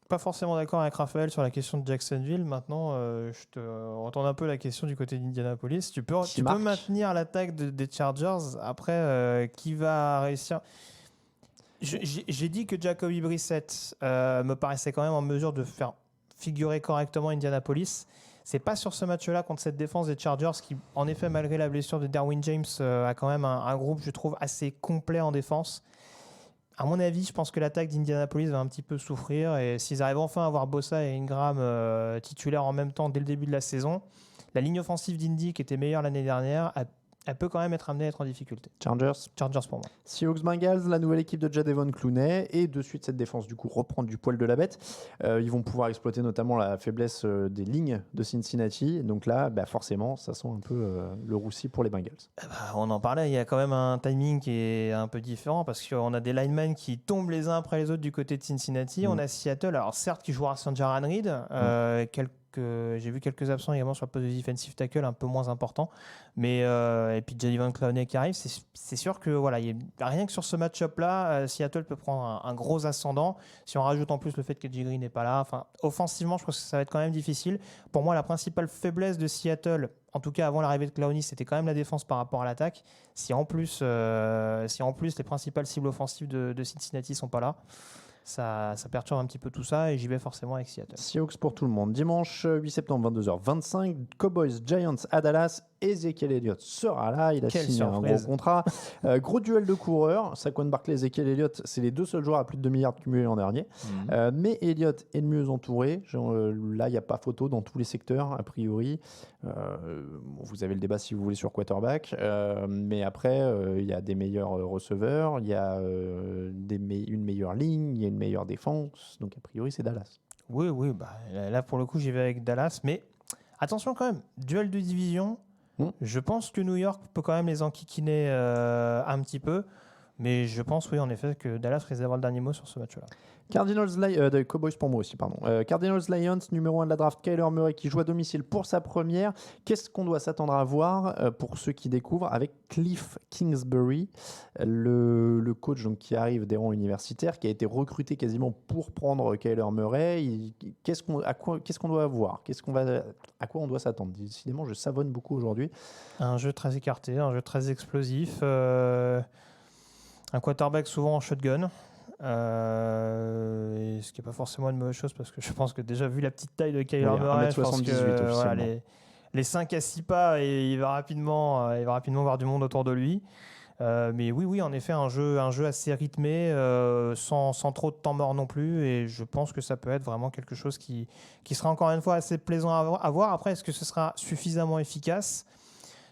B: pas forcément d'accord avec Raphaël sur la question de Jacksonville. Maintenant, je te retourne un peu la question du côté d'Indianapolis. Tu peux maintenir l'attaque des Chargers. Après, qui va réussir? J'ai dit que Jacoby Brissett me paraissait quand même en mesure de faire figurer correctement Indianapolis. C'est pas sur ce match-là contre cette défense des Chargers qui, en effet, malgré la blessure de Derwin James, a quand même un groupe, je trouve, assez complet en défense. À mon avis, je pense que l'attaque d'Indianapolis va un petit peu souffrir. Et s'ils arrivent enfin à avoir Bosa et Ingram titulaires en même temps dès le début de la saison, la ligne offensive d'Indy, qui était meilleure l'année dernière, elle peut quand même être amenée à être en difficulté.
A: Chargers
B: pour moi.
A: Seahawks Bengals, la nouvelle équipe de Jadevon Clowney, et de suite cette défense du coup reprendre du poil de la bête. Ils vont pouvoir exploiter notamment la faiblesse des lignes de Cincinnati. Donc là, forcément, ça sent un peu le roussi pour les Bengals.
B: On en parlait, il y a quand même un timing qui est un peu différent parce qu'on a des linemen qui tombent les uns après les autres du côté de Cincinnati. On a Seattle, alors certes qui jouera sans Jaron Reed, j'ai vu quelques absents également sur le poste de defensive tackle un peu moins important, mais et puis Jadevon Clowney qui arrive, c'est sûr que voilà, rien que sur ce match-up là, Seattle peut prendre un gros ascendant. Si on rajoute en plus le fait que J. Green n'est pas là, enfin offensivement je pense que ça va être quand même difficile. Pour moi, la principale faiblesse de Seattle, en tout cas avant l'arrivée de Clowney, c'était quand même la défense par rapport à l'attaque. Si en plus les principales cibles offensives de Cincinnati sont pas là, ça perturbe un petit peu tout ça et j'y vais forcément avec Seattle.
A: Seahawks pour tout le monde. Dimanche 8 septembre 22h25, Cowboys Giants à Dallas. Ezekiel Elliott sera là, il a signé un gros contrat. Gros duel de coureurs, Saquon Barkley, Ezekiel Elliott, c'est les deux seuls joueurs à plus de 2 milliards cumulés l'an dernier. Mais Elliott est le mieux entouré. Là, il n'y a pas photo dans tous les secteurs, a priori. Vous avez le débat si vous voulez sur quarterback. Mais après, il y a des meilleurs receveurs, il y a une meilleure ligne, il y a une meilleure défense. Donc, a priori, c'est Dallas.
B: Oui, là, pour le coup, j'y vais avec Dallas. Mais attention quand même, duel de division. Je pense que New York peut quand même les enquiquiner un petit peu. Mais je pense, oui, en effet, que Dallas risque d'avoir le dernier mot sur ce match-là.
A: Cowboys pour moi aussi, pardon. Cardinals Lions, numéro 1 de la draft, Kyler Murray qui joue à domicile pour sa première. Qu'est-ce qu'on doit s'attendre à voir pour ceux qui découvrent avec Cliff Kingsbury, le coach donc, qui arrive des rangs universitaires, qui a été recruté quasiment pour prendre Kyler Murray. Qu'est-ce qu'on doit voir? À quoi on doit s'attendre? Décidément, je savonne beaucoup aujourd'hui.
B: Un jeu très écarté, un jeu très explosif. Un quarterback souvent en shotgun. Et ce qui n'est pas forcément une mauvaise chose parce que je pense que déjà vu la petite taille de Kyler
A: Oui,
B: Murray, je pense
A: 1m78
B: que
A: officiellement.
B: les 5 à 6 pas, et il va rapidement voir du monde autour de lui. Mais oui, en effet, un jeu assez rythmé, sans trop de temps mort non plus. Et je pense que ça peut être vraiment quelque chose qui sera encore une fois assez plaisant à voir. Après, est-ce que ce sera suffisamment efficace ?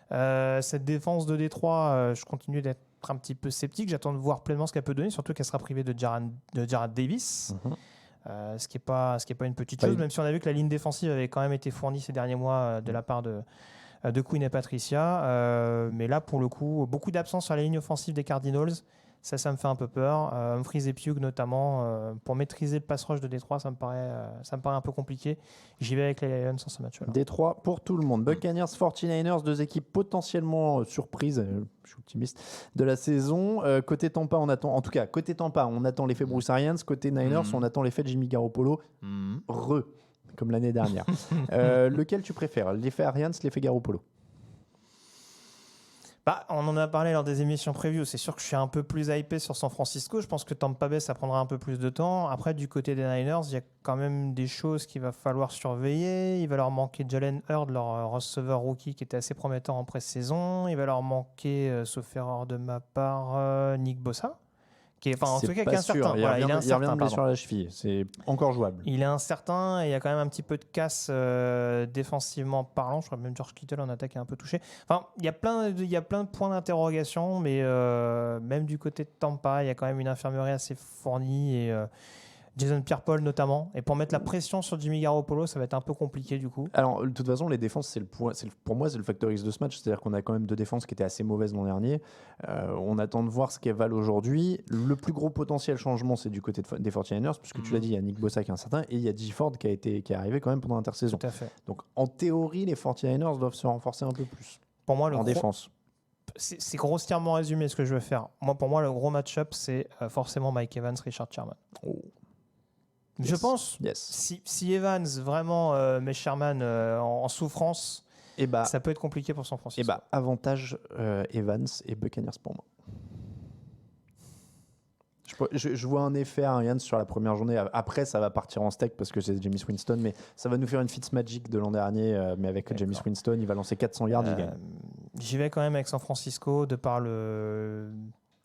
B: Cette défense de Détroit, je continue d'être un petit peu sceptique. J'attends de voir pleinement ce qu'elle peut donner, surtout qu'elle sera privée de Jarrad Davis. Ce qui est pas une petite chose, même si on a vu que la ligne défensive avait quand même été fournie ces derniers mois de la part de Quinn et Patricia. Mais là, pour le coup, beaucoup d'absence sur la ligne offensive des Cardinals. Ça me fait un peu peur. Humphries et Pugh, notamment, pour maîtriser le pass rush de Détroit, ça me paraît un peu compliqué. J'y vais avec les Lions sur ce match-là.
A: Détroit pour tout le monde. Buccaneers, 49ers, deux équipes potentiellement surprises, je suis optimiste, de la saison. Côté Tampa, on attend l'effet Bruce Arians. Côté Niners, on attend l'effet Jimmy Garoppolo. Comme l'année dernière. Lequel tu préfères, l'effet Arians, l'effet Garoppolo?
B: On en a parlé lors des émissions preview. C'est sûr que je suis un peu plus hypé sur San Francisco. Je pense que Tampa Bay, ça prendra un peu plus de temps. Après, du côté des Niners, il y a quand même des choses qu'il va falloir surveiller. Il va leur manquer Jalen Hurd, leur receveur rookie qui était assez prometteur en pré-saison. Il va leur manquer, sauf erreur de ma part, Nick Bosa. En tout cas, qui est incertain.
A: Il revient de blessure à la cheville. C'est encore jouable.
B: Il est incertain et il y a quand même un petit peu de casse défensivement parlant. Je crois que même George Kittle en attaque est un peu touché. Il y a plein de points d'interrogation, mais même du côté de Tampa, il y a quand même une infirmerie assez fournie et Jason Pierre-Paul notamment. Et pour mettre la pression sur Jimmy Garoppolo, ça va être un peu compliqué du coup.
A: Alors, de toute façon, les défenses, pour moi, c'est le facteur X de ce match. C'est-à-dire qu'on a quand même deux défenses qui étaient assez mauvaises l'an dernier. On attend de voir ce qu'elles valent aujourd'hui. Le plus gros potentiel changement, c'est du côté des 49ers, puisque tu l'as dit, il y a Nick Bosa qui est incertain et il y a G. Ford qui est arrivé quand même pendant l'intersaison.
B: Tout à fait.
A: Donc, en théorie, les 49ers doivent se renforcer un peu plus.
B: Pour moi,
A: en défense.
B: C'est grossièrement résumé ce que je veux faire. Pour moi, le gros match-up, c'est forcément Mike Evans, Richard Sherman. Je pense, si Evans vraiment met Sherman en souffrance, ça peut être compliqué pour San Francisco.
A: Avantage Evans et Buccaneers pour moi. Je vois un effet Arians sur la première journée. Après, ça va partir en steak parce que c'est Jameis Winston, mais ça va nous faire une Fitzmagic de l'an dernier. Mais avec Jameis Winston, il va lancer 400 yards, il gagne.
B: J'y vais quand même avec San Francisco de par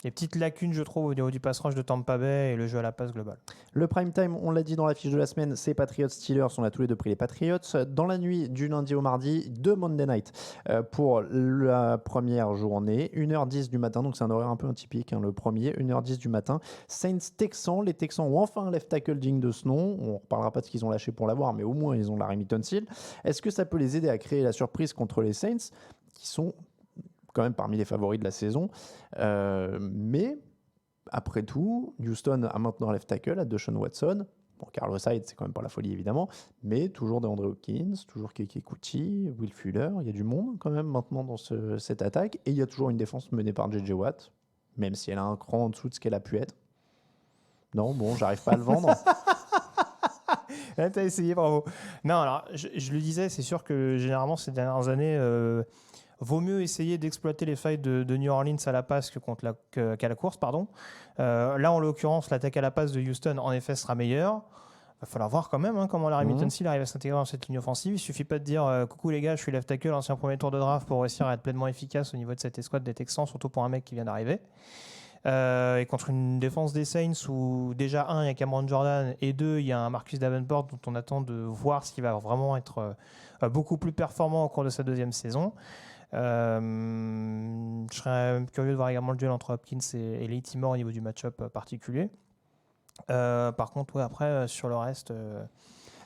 B: les petites lacunes, je trouve, au niveau du pass rush de Tampa Bay et le jeu à la passe globale.
A: Le prime time, on l'a dit dans la fiche de la semaine, c'est Patriots-Steelers. On a tous les deux pris les Patriots. Dans la nuit du lundi au mardi, de Monday Night pour la première journée. 1h10 du matin, donc c'est un horaire un peu atypique, le premier. 1h10 du matin. Saints-Texans. Les Texans ont enfin un left tackle digne de ce nom. On ne reparlera pas de ce qu'ils ont lâché pour l'avoir, mais au moins ils ont Larry Tunsil. Est-ce que ça peut les aider à créer la surprise contre les Saints, qui sont quand même parmi les favoris de la saison, mais après tout, Houston a maintenant un left tackle à Deshaun Watson. Carlos Hyde, c'est quand même pas la folie évidemment, mais toujours DeAndre Hopkins, toujours Keke Kuti, Will Fuller. Il y a du monde quand même maintenant dans cette attaque, et il y a toujours une défense menée par JJ Watt, même si elle a un cran en dessous de ce qu'elle a pu être. Non, j'arrive pas à le vendre.
B: T'as essayé, bravo. Non, alors je le disais, c'est sûr que généralement ces dernières années, vaut mieux essayer d'exploiter les failles de New Orleans à la passe qu'à la course. Là, en l'occurrence, l'attaque à la passe de Houston, en effet, sera meilleure. Il va falloir voir quand même comment Larry Tunsil arrive à s'intégrer dans cette ligne offensive. Il ne suffit pas de dire coucou les gars, je suis left tackle, ancien premier tour de draft, pour réussir à être pleinement efficace au niveau de cette escouade des Texans, surtout pour un mec qui vient d'arriver. Et contre une défense des Saints où déjà, il y a Cameron Jordan, et 2, il y a un Marcus Davenport dont on attend de voir s'il va vraiment être beaucoup plus performant au cours de sa deuxième saison. Je serais curieux de voir également le duel entre Hopkins et Latimore au niveau du match-up particulier. Par contre, après, sur le reste,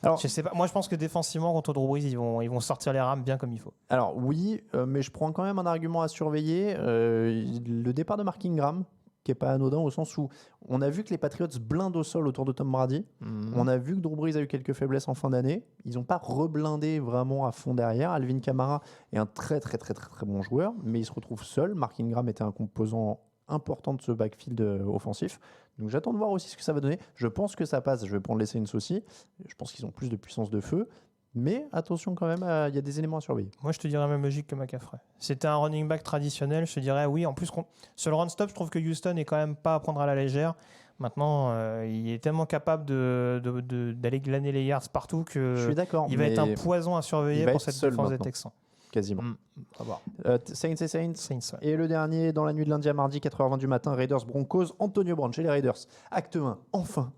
B: alors, je sais pas. Moi, je pense que défensivement, contre Drew Brees, ils vont sortir les rames bien comme il faut.
A: Alors oui, mais je prends quand même un argument à surveiller. Le départ de Mark Ingram, qui n'est pas anodin au sens où on a vu que les Patriots blindent au sol autour de Tom Brady. On a vu que Drew Brees a eu quelques faiblesses en fin d'année. Ils n'ont pas reblindé vraiment à fond derrière. Alvin Kamara est un très très très très très bon joueur, mais il se retrouve seul. Mark Ingram était un composant important de ce backfield offensif. Donc j'attends de voir aussi ce que ça va donner. Je pense que ça passe. Je vais prendre les Saints aussi. Je pense qu'ils ont plus de puissance de feu. Mais attention quand même, il y a des éléments à surveiller.
B: Moi, je te dirais même logique que McCaffrey. C'était un running back traditionnel, je te dirais oui. En plus, sur le run-stop, je trouve que Houston est quand même pas à prendre à la légère. Maintenant, il est tellement capable d'aller glaner les yards partout
A: Je suis
B: que
A: d'accord.
B: il va être un poison à
A: il
B: surveiller
A: va
B: pour
A: être
B: cette
A: seul
B: défense des
A: maintenant.
B: Texans.
A: Quasiment.
B: À voir.
A: Saints et Saints.
B: Saints, ouais.
A: Et le dernier, dans la nuit de lundi à mardi, 4h20 du matin, Raiders Broncos, Antonio Brown chez les Raiders. Acte 1, enfin,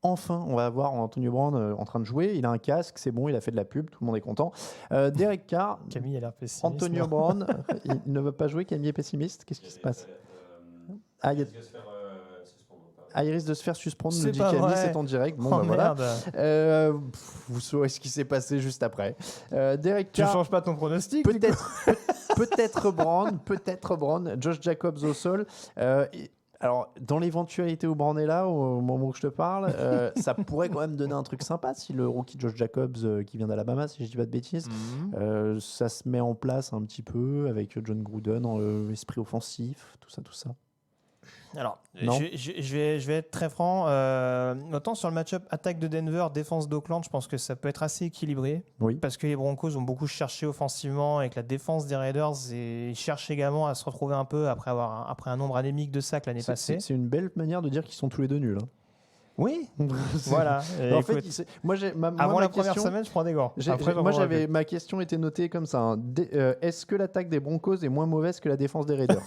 A: on va voir Antonio Brown en train de jouer. Il a un casque, c'est bon, il a fait de la pub, tout le monde est content. Derek Carr,
B: Camille a l'air pessimiste.
A: Antonio Brown, il ne veut pas jouer, Camille est pessimiste. Qu'est-ce qui se passe? Il risque de se faire suspendre, nous
B: C'est
A: dit
B: pas
A: Camille,
B: vrai.
A: c'est en direct. Bon,
B: Oh,
A: bah, voilà.
B: merde.
A: Vous saurez ce qui s'est passé juste après. Derek
B: Tu
A: Carr,
B: changes pas ton pronostic du coup
A: peut-être Brown, Josh Jacobs au sol. Alors, dans l'éventualité où Brown est là, au moment où je te parle, ça pourrait quand même donner un truc sympa si le rookie Josh Jacobs, qui vient d'Alabama, si je dis pas de bêtises, ça se met en place un petit peu avec John Gruden, esprit offensif, tout ça.
B: Alors,
A: Non.
B: je vais être très franc. Autant sur le match-up attaque de Denver, défense d'Oakland, je pense que ça peut être assez équilibré.
A: Oui.
B: Parce que les Broncos ont beaucoup cherché offensivement et que la défense des Raiders cherche également à se retrouver un peu après un nombre anémique de sacs l'année passée.
A: C'est une belle manière de dire qu'ils sont tous les deux nuls. Hein.
B: Oui, voilà.
A: En
B: Écoute,
A: fait, moi,
B: avant
A: ma
B: la première
A: question,
B: semaine, je prends des gants. Après, j'en
A: moi,
B: prendrai plus.
A: ma question était notée comme ça. Hein. Est-ce que l'attaque des Broncos est moins mauvaise que la défense des Raiders?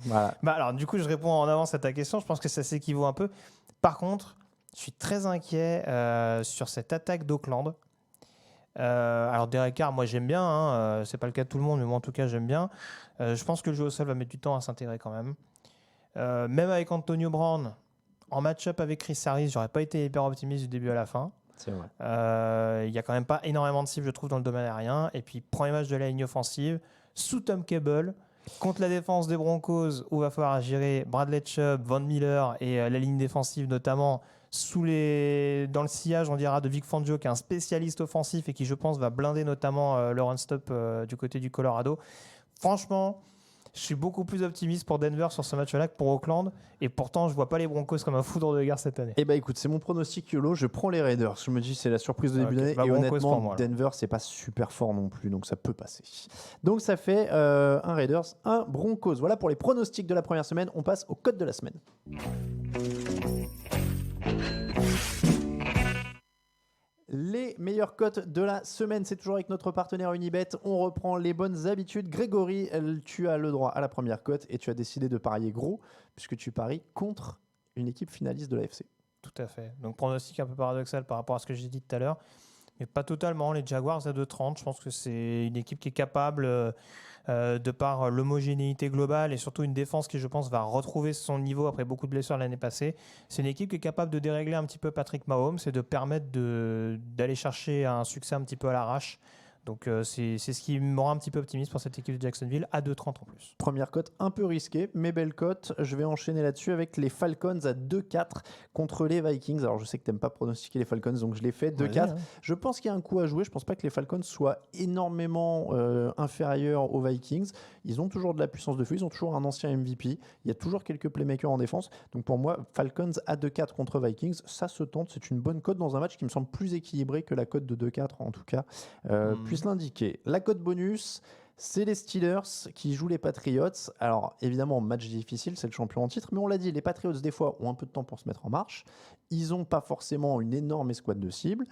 A: Voilà.
B: Bah alors, du coup, je réponds en avance à ta question. Je pense que ça s'équivaut un peu. Par contre, je suis très inquiet sur cette attaque d'Oakland. Alors, Derek Carr, moi, j'aime bien. Hein, c'est pas le cas de tout le monde, mais moi, en tout cas, j'aime bien. Je pense que le jeu au sol va mettre du temps à s'intégrer quand même. Même avec Antonio Brown, en match-up avec Chris Harris, j'aurais pas été hyper optimiste du début à la fin.
A: C'est vrai.
B: Il y a quand même pas énormément de cibles, je trouve, dans le domaine aérien. Et puis, premier match de la ligne offensive, sous Tom Cable, contre la défense des Broncos, où il va falloir gérer Bradley Chubb, Von Miller et la ligne défensive, notamment dans le sillage, on dira, de Vic Fangio, qui est un spécialiste offensif et qui, je pense, va blinder notamment le run-stop du côté du Colorado. Franchement, je suis beaucoup plus optimiste pour Denver sur ce match-là que pour Oakland. Et pourtant, je vois pas les Broncos comme un foudre de guerre cette année.
A: Eh ben écoute, c'est mon pronostic YOLO. Je prends les Raiders. Je me dis c'est la surprise de début d'année.
B: Bah,
A: Et
B: Broncos
A: honnêtement,
B: pour moi, là.
A: Denver, c'est pas super fort non plus. Donc ça peut passer. Donc ça fait un Raiders, un Broncos. Voilà pour les pronostics de la première semaine. On passe au code de la semaine. Les meilleures cotes de la semaine, c'est toujours avec notre partenaire Unibet. On reprend les bonnes habitudes. Grégory, tu as le droit à la première cote et tu as décidé de parier gros puisque tu paries contre une équipe finaliste de l'AFC.
B: Tout à fait. Donc, pronostic un peu paradoxal par rapport à ce que j'ai dit tout à l'heure. Mais pas totalement. Les Jaguars à 2,30, je pense que c'est une équipe qui est capable, de par l'homogénéité globale et surtout une défense qui, je pense, va retrouver son niveau après beaucoup de blessures l'année passée. C'est une équipe qui est capable de dérégler un petit peu Patrick Mahomes et de permettre d'aller chercher un succès un petit peu à l'arrache. Donc, c'est ce qui me rend un petit peu optimiste pour cette équipe de Jacksonville à 2,30 en plus.
A: Première cote un peu risquée, mais belle cote. Je vais enchaîner là-dessus avec les Falcons à 2,4 contre les Vikings. Alors, je sais que tu n'aimes pas pronostiquer les Falcons, donc je l'ai fait 2,4.
B: Ouais, hein.
A: Je pense qu'il y a un coup à jouer. Je ne pense pas que les Falcons soient énormément inférieurs aux Vikings. Ils ont toujours de la puissance de feu. Ils ont toujours un ancien MVP. Il y a toujours quelques playmakers en défense. Donc, pour moi, Falcons à 2,4 contre Vikings, ça se tente. C'est une bonne cote dans un match qui me semble plus équilibré que la cote de 2,4 en tout cas. Puisse l'indiquer. La cote bonus, c'est les Steelers qui jouent les Patriots. Alors évidemment, match difficile, c'est le champion en titre, mais on l'a dit, les Patriots des fois ont un peu de temps pour se mettre en marche. Ils n'ont pas forcément une énorme escouade de cibles.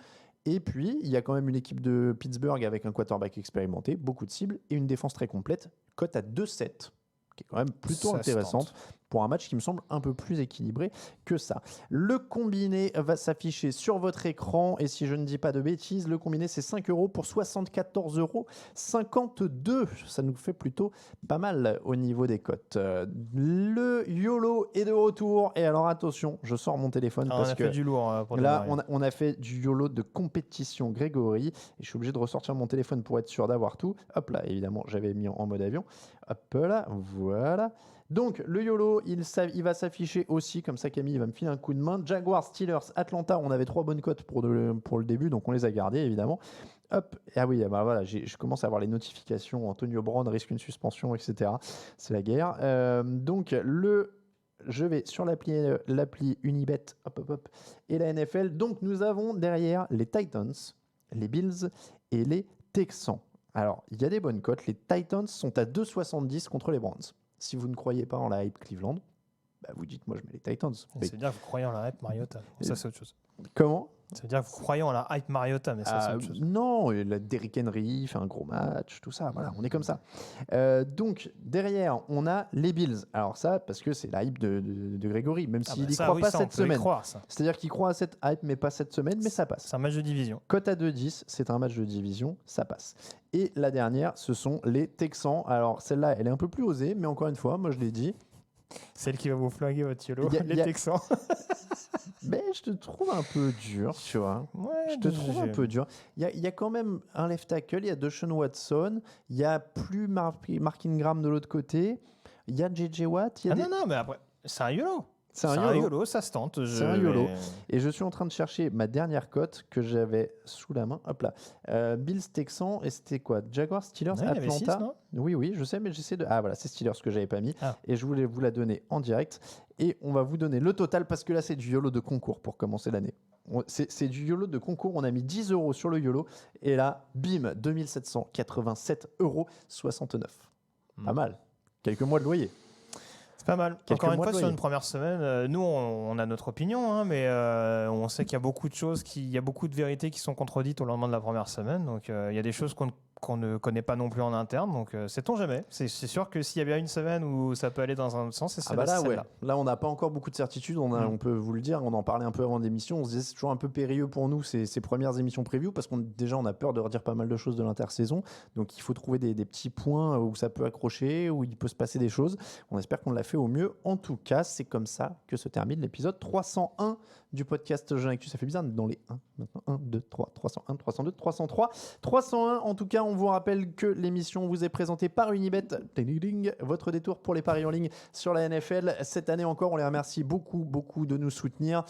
A: Et puis, il y a quand même une équipe de Pittsburgh avec un quarterback expérimenté, beaucoup de cibles et une défense très complète. Cote à 2,7, qui est quand même plutôt intéressante pour un match qui me semble un peu plus équilibré que ça. Le combiné va s'afficher sur votre écran et si je ne dis pas de bêtises, le combiné c'est 5 € pour 74,52 €. Ça nous fait plutôt pas mal au niveau des cotes. Le YOLO est de retour et alors attention, je sors mon téléphone parce
B: on a
A: que
B: fait du lourd pour
A: là
B: démarrer.
A: on a fait du YOLO de compétition Grégory et je suis obligé de ressortir mon téléphone pour être sûr d'avoir tout. Hop là, évidemment j'avais mis en mode avion. Hop là, voilà. Donc, le YOLO, il va s'afficher aussi, comme ça Camille va me filer un coup de main. Jaguars, Steelers, Atlanta, on avait 3 bonnes cotes pour le début, donc on les a gardées évidemment. Hop, ah oui, bah voilà, je commence à avoir les notifications, Antonio Brown risque une suspension, etc. C'est la guerre. Donc, je vais sur l'appli Unibet, hop, et la NFL. Donc, nous avons derrière les Titans, les Bills et les Texans. Alors, il y a des bonnes cotes. Les Titans sont à 2,70 contre les Browns. Si vous ne croyez pas en la hype Cleveland, bah, vous dites, moi, je mets les Titans.
B: Ça veut dire que vous croyez en la hype Mariota. Ça, c'est autre chose.
A: Comment?
B: Ça veut dire que vous croyez en la hype Mariota, mais ça, c'est autre chose.
A: Non, la Derrick Henry fait un gros match, tout ça, voilà, on est comme ça. Donc, derrière, on a les Bills. Alors ça, parce que c'est la hype de Grégory, même s'il n'y croit pas cette semaine. C'est-à-dire qu'il croit à cette hype, mais pas cette semaine, mais ça passe.
B: C'est un match de division.
A: Cote à 2-10, c'est un match de division, ça passe. Et la dernière, ce sont les Texans. Alors celle-là, elle est un peu plus osée, mais encore une fois, moi je l'ai dit.
B: Celle qui va vous flinguer votre YOLO, les Texans.
A: Mais je te trouve un peu dur, tu vois.
B: Ouais,
A: je te trouve un peu dur. Il y a quand même un left tackle, il y a Deshaun Watson, il y a plus Mark Ingram de l'autre côté, il y a JJ Watt.
B: Non, mais après, c'est un YOLO.
A: C'est un YOLO,
B: ça se tente.
A: C'est un YOLO. Et je suis en train de chercher ma dernière cote que j'avais sous la main. Hop là. Bills Texans, et c'était quoi? Jaguars, Steelers, Atlanta.
B: 6, non?
A: Oui, je sais, mais j'essaie de. Ah voilà, c'est Steelers que j'avais pas mis. Et je voulais vous la donner en direct. Et on va vous donner le total parce que là, c'est du YOLO de concours pour commencer l'année. C'est du YOLO de concours. On a mis 10 € sur le YOLO. Et là, bim, 2787,69 €. Pas mal. Quelques mois de loyer.
B: C'est pas mal. Encore une fois, sur une première semaine, nous, on a notre opinion, hein, mais on sait qu'il y a beaucoup de choses, il y a beaucoup de vérités qui sont contredites au lendemain de la première semaine. Donc, il y a des choses qu'on ne connaît pas non plus en interne. Donc, sait-on jamais. C'est sûr que s'il y a bien une semaine où ça peut aller dans un autre sens, c'est celle-là.
A: Ouais. Là, on n'a pas encore beaucoup de certitudes. On peut vous le dire. On en parlait un peu avant l'émission. On se disait c'est toujours un peu périlleux pour nous ces premières émissions preview parce qu'on déjà on a peur de redire pas mal de choses de l'intersaison. Donc, il faut trouver des petits points où ça peut accrocher, où il peut se passer des choses. On espère qu'on l'a fait au mieux. En tout cas, c'est comme ça que se termine l'épisode 301 du podcast Jeune Actu. Ça fait bizarre d'être dans les 1 maintenant. 1, 2, 3, 301, 302, 303, 301. En tout cas, on vous rappelle que l'émission vous est présentée par Unibet. Votre détour pour les paris en ligne sur la NFL. Cette année encore, on les remercie beaucoup de nous soutenir.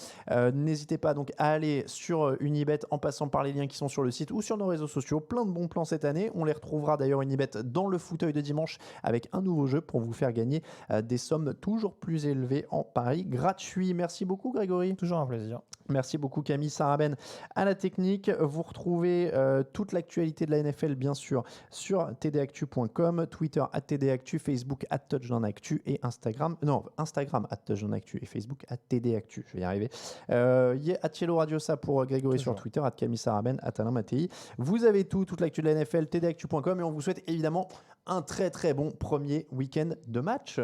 A: N'hésitez pas donc à aller sur Unibet en passant par les liens qui sont sur le site ou sur nos réseaux sociaux. Plein de bons plans cette année. On les retrouvera d'ailleurs Unibet dans le fauteuil de dimanche avec un nouveau jeu pour vous faire gagner des sommes toujours plus élevées en paris gratuits. Merci beaucoup Grégory.
B: Toujours un plaisir.
A: Merci beaucoup Camille Saraben à la technique. Vous retrouvez toute l'actualité de la NFL bien sûr sur tdactu.com, Twitter @tdactu, Facebook @touchdownactu et Instagram @touchdownactu et Facebook @tdactu. Je vais y arriver. @Yellow Radio ça pour Grégory sur Twitter, @Camille Saraben, @Alain Mattei. Vous avez toute l'actu de la NFL, tdactu.com et on vous souhaite évidemment un très bon premier week-end de match.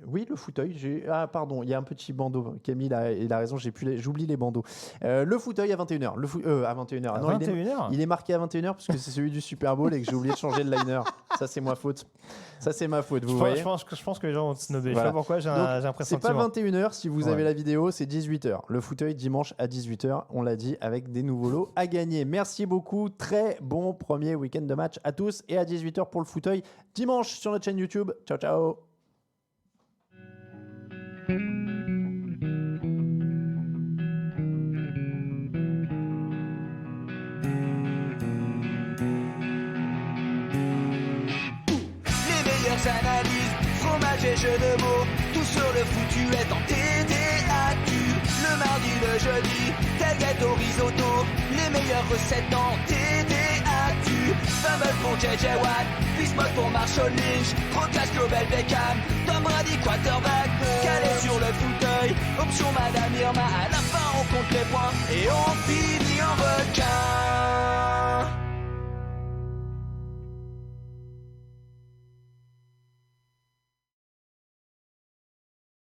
A: Oui, le fauteuil. Ah, pardon, il y a un petit bandeau. Camille il a raison, j'oublie les bandeaux. Le fauteuil à 21h. À 21h.
B: À
A: non,
B: 21h.
A: Il est marqué à 21h parce que c'est celui du Super Bowl et que j'ai oublié de changer le liner. Ça, c'est ma faute. Vous voyez.
B: Je pense que les gens vont se snobber.
A: Voilà.
B: Je sais pas pourquoi, j'ai un pressentiment.
A: C'est pas 21h si vous avez la vidéo, c'est 18h. Le fauteuil dimanche à 18h, on l'a dit, avec des nouveaux lots à gagner. Merci beaucoup. Très bon premier week-end de match à tous et à 18h pour le fauteuil dimanche sur notre chaîne YouTube. Ciao, ciao. Les
D: meilleures analyses, fromage et jeux de mots, tout sur le foutu est en TDAQ. Le mardi, le jeudi, tel gâteau risotto, les meilleures recettes en TDAQ. Fumble pour JJ Watt, Bismuth pour Marshall Lynch, Procas Global Beckham, Tom Brady quarterback, calé sur le fauteuil, option Madame Irma, à la fin on compte les points et on finit en requin.